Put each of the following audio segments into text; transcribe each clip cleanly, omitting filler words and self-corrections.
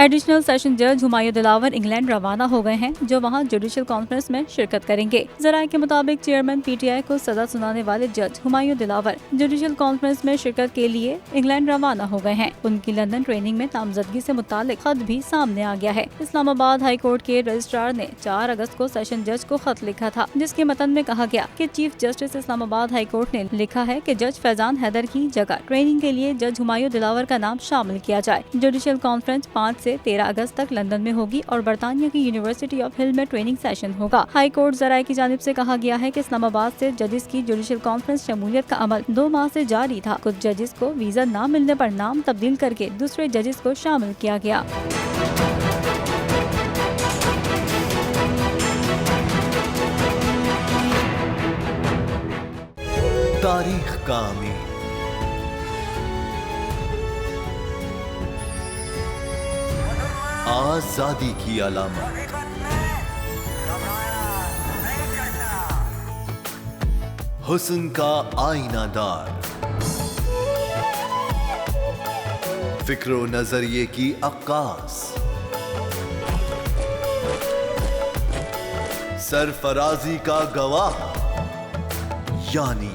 Additional session जज Humayun Dilawar England रवाना हो गए हैं, जो वहां जुडिशियल कॉन्फ्रेंस में शिरकत करेंगे। जराये के मुताबिक चेयरमैन पीटीआई को सजा सुनाने वाले जज हुमायूं दिलावर जुडिशियल कॉन्फ्रेंस में शिरकत के लिए इंग्लैंड रवाना हो गए हैं। उनकी लंदन ट्रेनिंग में नामजदगी से मुतालिक खत भी सामने आ गया है। इस्लामाबाद हाई कोर्ट के रजिस्ट्रार ने 4 अगस्त को सेशन जज को खत लिखा था, जिसके मतन में कहा गया कि chief justice Islamabad high court ने लिखा है कि जज फैजान हैदर की जगह ट्रेनिंग के लिए जज हुमायूं दिलावर का नाम शामिल किया जाए। जुडिशियल कॉन्फ्रेंस 5 से 13 अगस्त तक लंदन में होगी और बरतानिया की यूनिवर्सिटी ऑफ हिल में ट्रेनिंग सेशन होगा। हाई कोर्ट जराये की जानिब से कहा गया है कि इस्लामाबाद से जजेस की जुडिशियल कॉन्फ्रेंस शमूलियत का अमल 2 माह से जारी था। कुछ जजेस को वीजा न मिलने पर नाम तब्दील करके दूसरे जजेस को शामिल किया गया। तारीख का अमीर आजादी की अलामत, हुस्न का आईनादार, फिक्रो नजरिए की अक्कास, सरफराजी का गवाह, यानी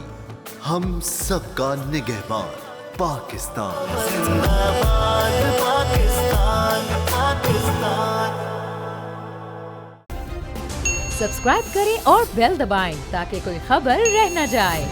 हम सबका निगहबान पाकिस्तान। जिंदाबाद पाकिस्तान, पाकिस्तान। सब्सक्राइब करें और बेल दबाएं ताकि कोई खबर रह न जाए।